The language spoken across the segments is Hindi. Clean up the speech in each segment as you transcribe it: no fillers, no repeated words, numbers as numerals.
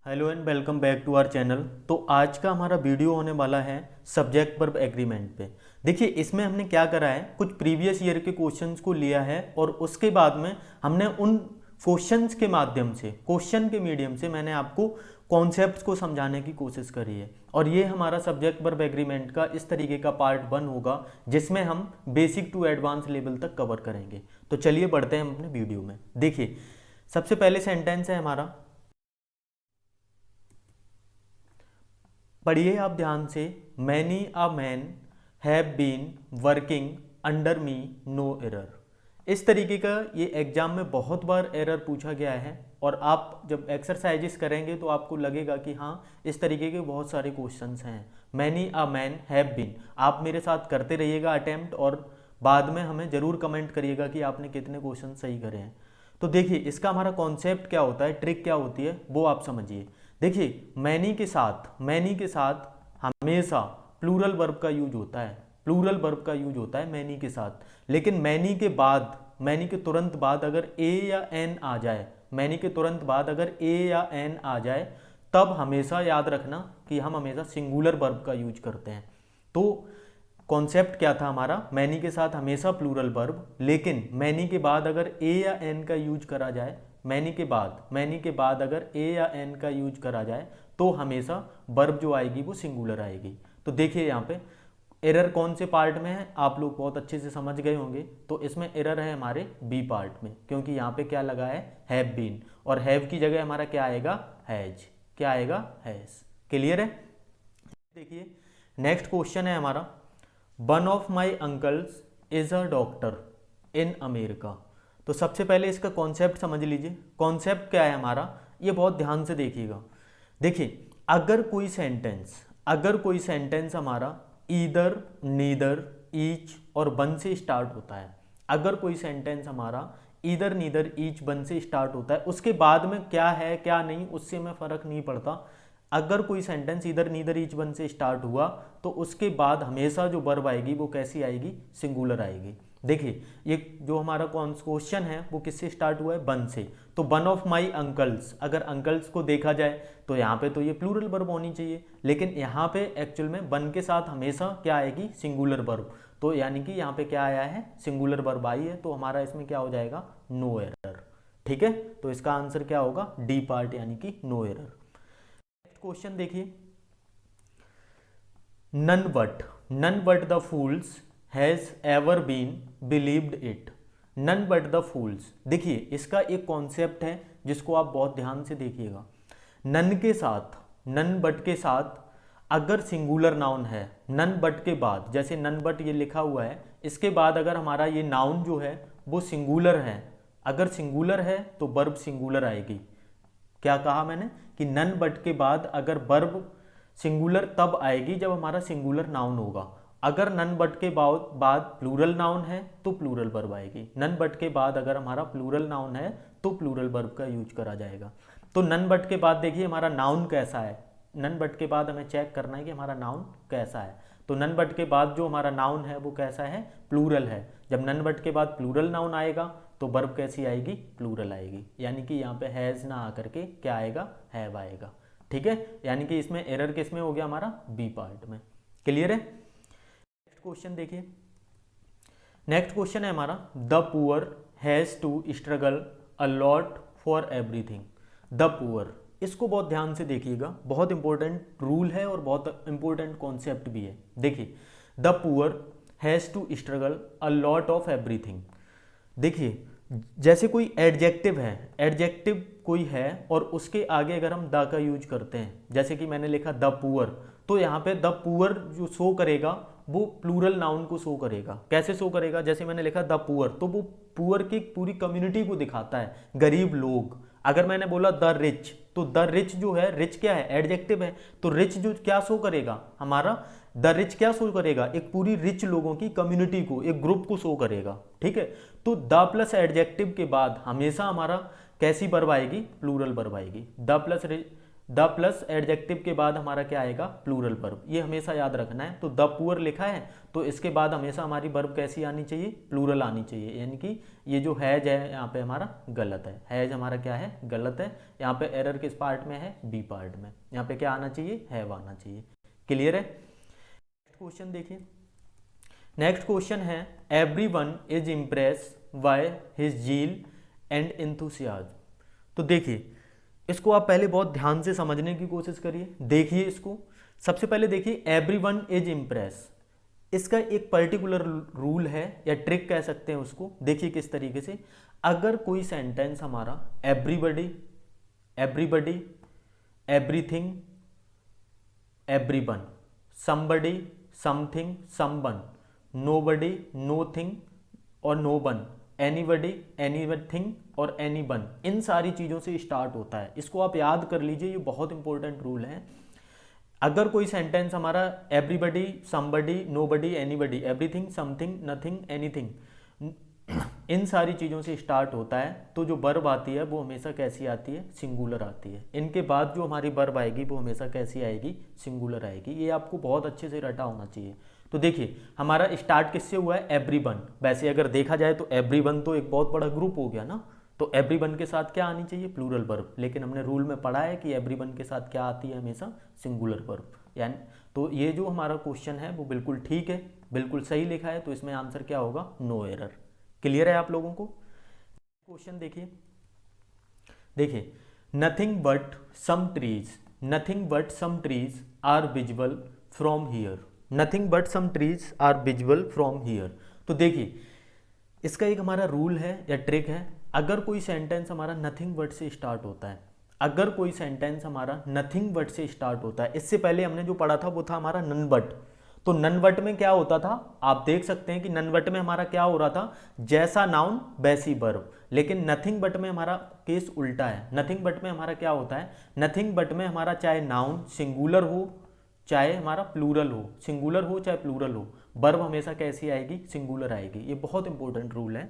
Hello and welcome back to our channel. तो आज का हमारा वीडियो होने वाला है सब्जेक्ट वर्ब एग्रीमेंट पे। देखिए इसमें हमने क्या करा है, कुछ प्रीवियस ईयर के क्वेश्चंस को लिया है और उसके बाद में हमने उन क्वेश्चंस के माध्यम से, क्वेश्चन के मीडियम से मैंने आपको कॉन्सेप्ट्स को समझाने की कोशिश करी है। और ये हमारा सब्जेक्ट वर्ब एग्रीमेंट का इस तरीके का पार्ट 1 होगा जिसमें हम बेसिक टू एडवांस लेवल तक कवर करेंगे। तो चलिए बढ़ते हैं हम अपने वीडियो में। देखिए सबसे पहले सेंटेंस है हमारा, पढ़िए आप ध्यान से। Many a man have been working under me no error. इस तरीके का ये एग्जाम में बहुत बार एरर पूछा गया है और आप जब एक्सरसाइजेस करेंगे तो आपको लगेगा कि हाँ इस तरीके के बहुत सारे क्वेश्चंस हैं। Many a man have been, आप मेरे साथ करते रहिएगा अटेम्प्ट और बाद में हमें ज़रूर कमेंट करिएगा कि आपने कितने क्वेश्चन सही करे हैं। तो देखिए इसका हमारा कॉन्सेप्ट क्या होता है, ट्रिक क्या होती है वो आप समझिए। देखिए मैनी के साथ हमेशा प्लूरल वर्ब का यूज होता है, प्लूरल वर्ब का यूज होता है मैनी के साथ। लेकिन मैनी के बाद, मैनी के तुरंत बाद अगर ए या एन आ जाए, मैनी के तुरंत बाद अगर ए या एन आ जाए तब हमेशा याद रखना कि हम हमेशा सिंगुलर वर्ब का यूज करते हैं। तो कॉन्सेप्ट क्या था हमारा, मैनी के साथ हमेशा प्लूरल वर्ब, लेकिन मैनी के बाद अगर ए या एन का यूज करा जाए, मैनी के बाद अगर ए या एन का यूज करा जाए तो हमेशा वर्ब जो आएगी वो सिंगुलर आएगी। तो देखिए यहाँ पे एरर कौन से पार्ट में है आप लोग बहुत अच्छे से समझ गए होंगे। तो इसमें एरर है हमारे बी पार्ट में, क्योंकि यहाँ पे क्या लगा है, हैव बीन, और हैव की जगह हमारा क्या आएगा, हैज। क्या आएगा, हैज। क्लियर है। देखिए नेक्स्ट क्वेश्चन है हमारा, one of my uncles is a doctor in America. तो सबसे पहले इसका कॉन्सेप्ट समझ लीजिए। कॉन्सेप्ट क्या है हमारा, ये बहुत ध्यान से देखिएगा। देखिए अगर कोई सेंटेंस हमारा ईदर, नीदर, ईच और वन से स्टार्ट होता है, अगर कोई सेंटेंस हमारा ईदर, नीदर, ईच, वन से स्टार्ट होता है, उसके बाद में क्या है क्या नहीं उससे हमें फ़र्क नहीं पड़ता। अगर कोई सेंटेंस इधर नीदर ईच वन से स्टार्ट हुआ तो उसके बाद हमेशा जो वर्ब आएगी वो कैसी आएगी, सिंगुलर आएगी। देखिए ये जो हमारा क्वेश्चन है वो किससे स्टार्ट हुआ है, वन से। तो वन ऑफ माई अंकल्स, अगर अंकल्स को देखा जाए तो यहाँ पे तो ये प्लूरल वर्ब होनी चाहिए, लेकिन यहाँ पे एक्चुअल में वन के साथ हमेशा क्या आएगी, सिंगुलर वर्ब। तो यानी कि यहाँ पे क्या आया है, सिंगुलर वर्ब आई है, तो हमारा इसमें क्या हो जाएगा, नो एरर। ठीक है, तो इसका आंसर क्या होगा, डी पार्ट यानी कि नो एरर। क्वेश्चन देखिए, none but the fools has ever been believed it. None but the fools, देखिए इसका एक कॉन्सेप्ट है जिसको आप बहुत ध्यान से देखिएगा। नन के साथ, नन बट के साथ अगर सिंगुलर नाउन है, नन बट के बाद, जैसे नन बट ये लिखा हुआ है, इसके बाद अगर हमारा ये नाउन जो है वो सिंगुलर है, अगर सिंगुलर है तो वर्ब सिंगुलर आएगी। क्या कहा मैंने कि नन बट के बाद अगर वर्ब सिंगुलर तब आएगी जब हमारा सिंगुलर नाउन होगा। अगर नन बट के बाद प्लूरल नाउन है तो प्लूरल वर्ब आएगी। नन बट के बाद अगर हमारा प्लूरल नाउन है तो प्लूरल वर्ब का यूज करा जाएगा। तो नन बट के बाद देखिए हमारा नाउन कैसा है, नन बट के बाद हमें चेक करना है कि हमारा नाउन कैसा है। तो नन बट के बाद जो हमारा नाउन है वो कैसा है, प्लूरल है। जब नन बट के बाद प्लूरल नाउन आएगा तो वर्ब कैसी आएगी, प्लूरल आएगी। यानी कि यहाँ पे हैज़ ना आकर के क्या आएगा, हैव आएगा। ठीक है, यानी कि इसमें एरर किस में हो गया, हमारा बी पार्ट में। क्लियर है। नेक्स्ट क्वेश्चन देखिए, नेक्स्ट क्वेश्चन है हमारा, the poor has to struggle a lot for everything. The poor, इसको बहुत ध्यान से देखिएगा, बहुत इंपॉर्टेंट रूल है और बहुत इंपॉर्टेंट कॉन्सेप्ट भी है। देखिए the poor has to struggle a lot of everything. देखिए जैसे कोई एडजेक्टिव है, एडजेक्टिव कोई है और उसके आगे अगर हम द का यूज करते हैं, जैसे कि मैंने लिखा द पुअर, तो यहाँ पे द पुअर जो शो करेगा वो प्लूरल नाउन को शो करेगा। कैसे शो करेगा, जैसे मैंने लिखा द पुअर, तो वो पुअर की पूरी कम्युनिटी को दिखाता है, गरीब लोग। अगर मैंने बोला द रिच, तो द रिच जो है, रिच क्या है, एडजेक्टिव है, तो रिच जो क्या शो करेगा हमारा, द रिच क्या शो करेगा, एक पूरी रिच लोगों की कम्युनिटी को, एक ग्रुप को शो करेगा। ठीक है, तो द प्लस एडजेक्टिव के बाद हमेशा हमारा कैसी वर्ब आएगी, प्लूरल वर्ब आएगी। द प्लस एडजेक्टिव के बाद हमारा क्या आएगा, प्लूरल वर्ब। ये हमेशा याद रखना है। तो द पुअर लिखा है तो इसके बाद हमेशा हमारी वर्ब कैसी आनी चाहिए, प्लूरल आनी चाहिए। यानी कि ये जो हैज है यहाँ पे हमारा गलत है, हैज हमारा क्या है, गलत है। यहाँ पे एरर किस पार्ट में है, बी पार्ट में। यहाँ पे क्या आना चाहिए, हैव आना चाहिए। क्लियर है। नेक्स्ट क्वेश्चन देखिए। नेक्स्ट क्वेश्चन है everyone is impress by his zeal and enthusiasm. तो देखिए इसको आप पहले बहुत ध्यान से समझने की कोशिश करिए। देखिए इसको सबसे पहले देखिए, एवरीवन इज इम्प्रेस, इसका एक पर्टिकुलर रूल है या ट्रिक कह सकते हैं उसको। देखिए किस तरीके से, अगर कोई सेंटेंस हमारा everybody, everybody, everything, everyone, somebody, something, someone, nobody, nothing और नो वन, एनीबडी, एनीथिंग और एनीवन, इन सारी चीज़ों से स्टार्ट होता है। इसको आप याद कर लीजिए, ये बहुत इंपॉर्टेंट रूल है। अगर कोई सेंटेंस हमारा everybody, somebody, nobody, anybody, everything, something, nothing, anything, इन सारी चीज़ों से स्टार्ट होता है तो जो वर्ब आती है वो हमेशा कैसी आती है, सिंगुलर आती है। इनके बाद जो हमारी वर्ब आएगी वो हमेशा कैसी आएगी, सिंगुलर आएगी। ये आपको बहुत अच्छे से रटा होना चाहिए। तो देखिए हमारा स्टार्ट किससे हुआ है, एवरीवन। वैसे अगर देखा जाए तो एवरीवन तो एक बहुत बड़ा ग्रुप हो गया ना, तो एवरीवन के साथ क्या आनी चाहिए, प्लूरल वर्ब। लेकिन हमने रूल में पढ़ा है कि एवरीवन के साथ क्या आती है, हमेशा सिंगुलर वर्ब। यानी तो ये जो हमारा क्वेश्चन है वो बिल्कुल ठीक है, बिल्कुल सही लिखा है। तो इसमें आंसर क्या होगा, नो एरर। क्लियर है आप लोगों को। क्वेश्चन देखिए। देखिए nothing but some trees, nothing but some trees are visible from here, nothing but some trees are visible from here. तो देखिए इसका एक हमारा रूल है या ट्रिक है। अगर कोई सेंटेंस हमारा नथिंग बट से स्टार्ट होता है, अगर कोई सेंटेंस हमारा नथिंग बट से स्टार्ट होता है, इससे पहले हमने जो पढ़ा था वो था हमारा नन बट। तो नन बट में क्या होता था, आप देख सकते हैं कि नन बट में हमारा क्या हो रहा था, जैसा नाउन वैसी वर्ब। लेकिन नथिंग बट में हमारा केस उल्टा है। नथिंग बट में हमारा क्या होता है, नथिंग बट में हमारा चाहे नाउन सिंगुलर हो चाहे हमारा प्लूरल हो, सिंगुलर हो चाहे प्लूरल हो, वर्ब हमेशा कैसी आएगी, सिंगुलर आएगी। ये बहुत इंपॉर्टेंट रूल है।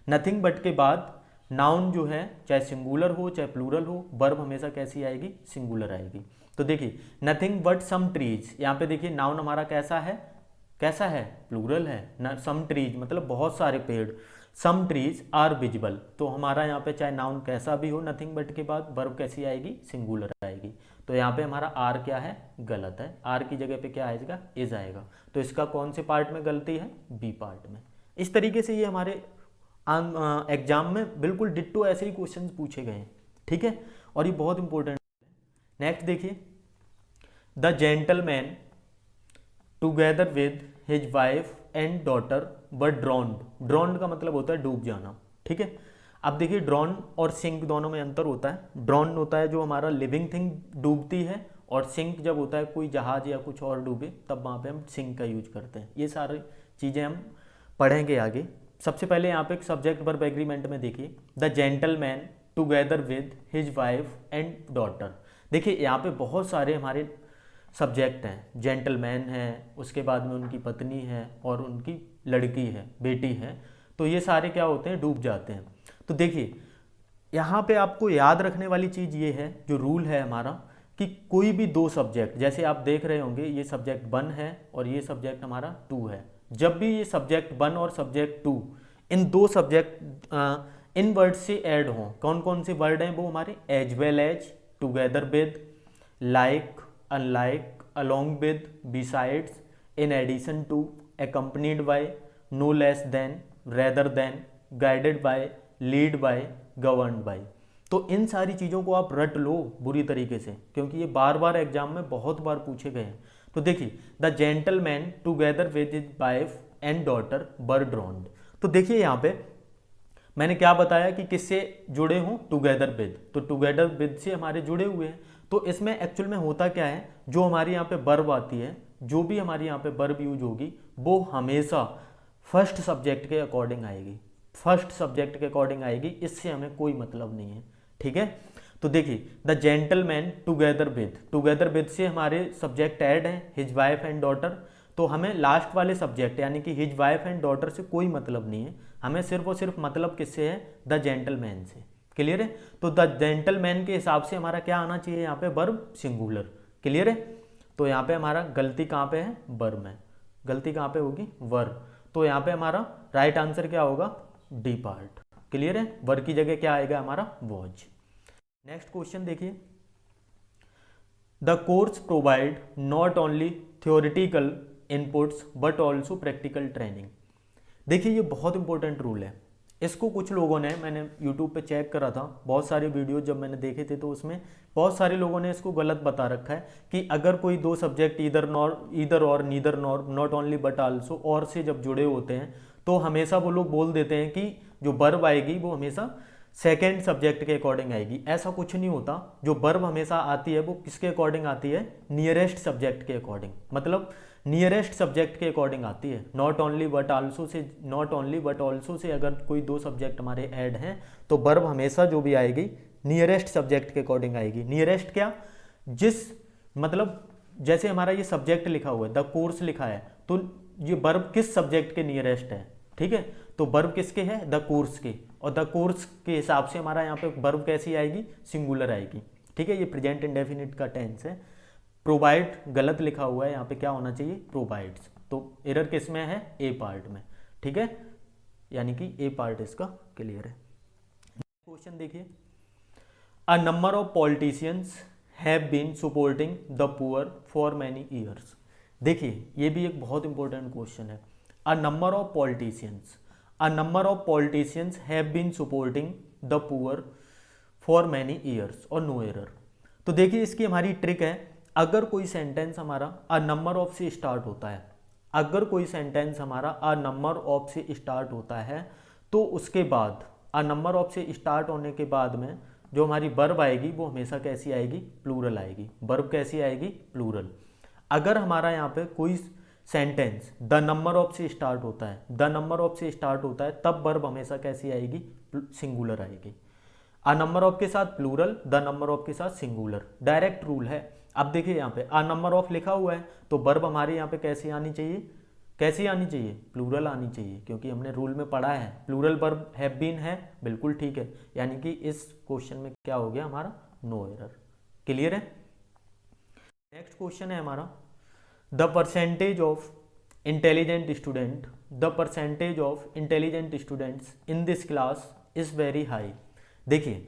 नथिंग बट के बाद नाउन जो है चाहे सिंगुलर हो चाहे प्लूरल हो, वर्ब हमेशा कैसी आएगी, सिंगुलर आएगी। तो देखिए नथिंग बट सम ट्रीज, यहाँ पे देखिए नाउन हमारा कैसा है, कैसा है, प्लूरल है। सम ट्रीज मतलब बहुत सारे पेड़, सम ट्रीज आर विजिबल। तो हमारा यहाँ पे चाहे नाउन कैसा भी हो, नथिंग बट के बाद वर्ब कैसी आएगी, सिंगुलर आएगी। तो यहाँ पे हमारा आर क्या है, गलत है। आर की जगह पे क्या आएगा, इज आएगा। तो इसका कौन से पार्ट में गलती है, बी पार्ट में। इस तरीके से ये हमारे एग्जाम में बिल्कुल डिट्टो ऐसे ही क्वेश्चन पूछे गए हैं, ठीक है। और ये बहुत इंपॉर्टेंट है। नेक्स्ट देखिए, the gentleman together with his wife and daughter वर ड्रॉन्ड। ड्रॉन्ड का मतलब होता है डूब जाना, ठीक है। अब देखिए ड्रॉन और सिंक दोनों में अंतर होता है। ड्रॉन होता है जो हमारा लिविंग थिंग डूबती है, और सिंक जब होता है कोई जहाज या कुछ और डूबे तब वहाँ पे हम सिंक का यूज करते हैं। ये सारी चीज़ें हम पढ़ेंगे आगे। सबसे पहले यहाँ पे एक सब्जेक्ट वर्ब एग्रीमेंट में देखिए, the gentleman together with his wife and daughter. देखिए यहाँ पे बहुत सारे हमारे सब्जेक्ट हैं। जेंटलमैन है, उसके बाद में उनकी पत्नी है और उनकी लड़की है, बेटी है। तो ये सारे क्या होते हैं, डूब जाते हैं। तो देखिए यहाँ पे आपको याद रखने वाली चीज़ ये है, जो रूल है हमारा, कि कोई भी दो सब्जेक्ट, जैसे आप देख रहे होंगे ये सब्जेक्ट 1 है और ये सब्जेक्ट हमारा 2 है। जब भी ये सब्जेक्ट 1 और सब्जेक्ट 2, इन दो सब्जेक्ट इन वर्ड से ऐड हों, कौन कौन से वर्ड हैं वो हमारे, as well as, together with, like, unlike, along with, besides, in addition to, accompanied by, no less than, rather than, guided by, lead by, governed by. तो इन सारी चीज़ों को आप रट लो बुरी तरीके से, क्योंकि ये बार बार एग्जाम में बहुत बार पूछे गए हैं। तो देखिए the gentleman together with his wife and daughter वर ड्रॉन्ड। तो देखिए यहाँ पे मैंने क्या बताया कि किससे जुड़े हों, टुगेदर विद। तो टुगेदर विद से हमारे जुड़े हुए हैं। तो इसमें एक्चुअल में होता क्या है, जो हमारी यहाँ पे वर्ब आती है, जो भी हमारी यहाँ पे वर्ब यूज होगी वो हमेशा फर्स्ट सब्जेक्ट के अकॉर्डिंग आएगी, फर्स्ट सब्जेक्ट के अकॉर्डिंग आएगी। इससे हमें कोई मतलब नहीं है, ठीक है। तो देखिए द जेंटलमैन टुगेदर विद से हमारे सब्जेक्ट ऐड हैं, हिज वाइफ एंड डॉटर। तो हमें लास्ट वाले सब्जेक्ट यानी कि हिज वाइफ एंड डॉटर से कोई मतलब नहीं है, हमें सिर्फ और सिर्फ मतलब किससे है, द जेंटलमैन से। क्लियर है। तो द जेंटलमैन के हिसाब से हमारा क्या आना चाहिए यहाँ पे, वर्ब सिंगुलर। क्लियर है। तो यहाँ पे हमारा गलती कहाँ पे है, वर्ब में, गलती कहाँ पे होगी, वर्ब। तो यहाँ पे हमारा राइट आंसर क्या होगा, डी पार्ट। क्लियर है। वर्ब की जगह क्या आएगा हमारा, वॉज। नेक्स्ट क्वेश्चन देखिए, the course provide not only theoretical inputs but also practical training. देखिए ये बहुत इंपॉर्टेंट रूल है। इसको कुछ लोगों ने, मैंने यूट्यूब पे चेक करा था, बहुत सारे वीडियो जब मैंने देखे थे तो उसमें बहुत सारे लोगों ने इसको गलत बता रखा है कि अगर कोई दो सब्जेक्ट ईदर और neither nor not only but also और से जब जुड़े होते हैं तो हमेशा वो लोग बोल देते हैं कि जो वर्ब आएगी वो हमेशा सेकेंड सब्जेक्ट के अकॉर्डिंग आएगी। ऐसा कुछ नहीं होता। जो वर्ब हमेशा आती है वो किसके अकॉर्डिंग आती है, नियरेस्ट सब्जेक्ट के अकॉर्डिंग, मतलब नियरेस्ट सब्जेक्ट के अकॉर्डिंग आती है। Not only but also say, not only but also say अगर कोई दो सब्जेक्ट हमारे ऐड हैं तो वर्ब हमेशा जो भी आएगी नियरेस्ट सब्जेक्ट के अकॉर्डिंग आएगी। नियरेस्ट क्या, जिस, मतलब जैसे हमारा ये सब्जेक्ट लिखा हुआ है, द कोर्स लिखा है, तो ये वर्ब किस सब्जेक्ट के नियरेस्ट है, ठीक है। तो वर्ब किसके है, द कोर्स के, और द कोर्स के हिसाब से हमारा यहाँ पे वर्ब कैसी आएगी, सिंगुलर आएगी, ठीक है। ये प्रेजेंट इंडेफिनिट का टेंस है। प्रोवाइड गलत लिखा हुआ है, यहाँ पे क्या होना चाहिए, प्रोवाइड्स। तो एरर किस में है, ए पार्ट में, ठीक है, यानी कि ए पार्ट इसका क्लियर है। क्वेश्चन देखिए, a number of politicians have been supporting the poor for many years. देखिए ये भी एक बहुत इंपॉर्टेंट क्वेश्चन है। A number of politicians, a number of politicians have been supporting the poor for many years और नो एरर। तो देखिए इसकी हमारी ट्रिक है, अगर कोई सेंटेंस हमारा अ नंबर ऑफ से स्टार्ट होता है, अगर कोई सेंटेंस हमारा अ नंबर ऑफ से स्टार्ट होता है तो उसके बाद अ नंबर ऑफ से स्टार्ट होने के बाद में जो हमारी वर्ब आएगी वो हमेशा कैसी आएगी, प्लूरल आएगी। वर्ब कैसी आएगी, प्लूरल। अगर हमारा यहाँ पे कोई सेंटेंस द नंबर ऑफ से स्टार्ट होता है, द नंबर ऑफ से स्टार्ट होता है, तब वर्ब हमेशा कैसी आएगी, सिंगुलर आएगी। अ नंबर ऑफ के साथ प्लूरल, द नंबर ऑफ के साथ सिंगुलर, डायरेक्ट रूल है। अब देखिए यहाँ पे अ नंबर ऑफ लिखा हुआ है तो वर्ब हमारे यहाँ पे कैसी आनी चाहिए, कैसी आनी चाहिए, प्लूरल आनी चाहिए, क्योंकि हमने रूल में पढ़ा है प्लूरल वर्ब हैव बीन है, बिल्कुल ठीक है। यानी कि इस क्वेश्चन में क्या हो गया हमारा, नो एरर। क्लियर है। नेक्स्ट क्वेश्चन है हमारा, the percentage of intelligent student, the percentage of intelligent students in this class is very high. देखिए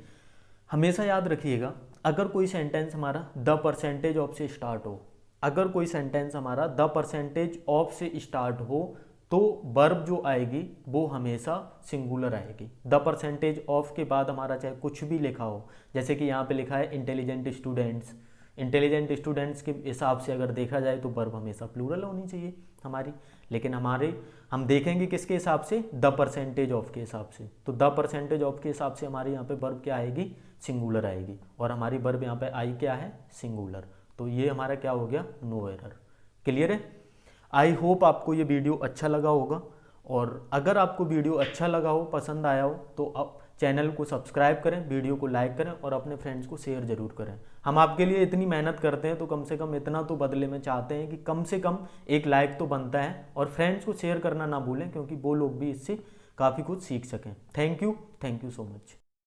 हमेशा याद रखिएगा, अगर कोई सेंटेंस हमारा द परसेंटेज ऑफ से स्टार्ट हो, अगर कोई सेंटेंस हमारा द परसेंटेज ऑफ से स्टार्ट हो तो वर्ब जो आएगी वो हमेशा सिंगुलर आएगी। द परसेंटेज ऑफ के बाद हमारा चाहे कुछ भी लिखा हो, जैसे कि यहाँ पे लिखा है इंटेलिजेंट स्टूडेंट्स, इंटेलिजेंट स्टूडेंट्स के हिसाब से अगर देखा जाए तो वर्ब हमेशा प्लूरल होनी चाहिए हमारी, लेकिन हम देखेंगे किसके हिसाब से, द परसेंटेज ऑफ के हिसाब से। तो द परसेंटेज ऑफ के हिसाब से हमारे यहाँ पे वर्ब क्या आएगी, सिंगुलर आएगी, और हमारी वर्ब यहाँ पे आई क्या है, सिंगुलर। तो ये हमारा क्या हो गया, नो एरर। क्लियर है। आई होप आपको ये वीडियो अच्छा लगा होगा, और अगर आपको वीडियो अच्छा लगा हो, पसंद आया हो, तो आप चैनल को सब्सक्राइब करें, वीडियो को लाइक करें और अपने फ्रेंड्स को शेयर जरूर करें। हम आपके लिए इतनी मेहनत करते हैं तो कम से कम इतना तो बदले में चाहते हैं कि कम से कम एक लाइक तो बनता है, और फ्रेंड्स को शेयर करना ना भूलें, क्योंकि वो लोग भी इससे काफ़ी कुछ सीख सकें। Thank you so much.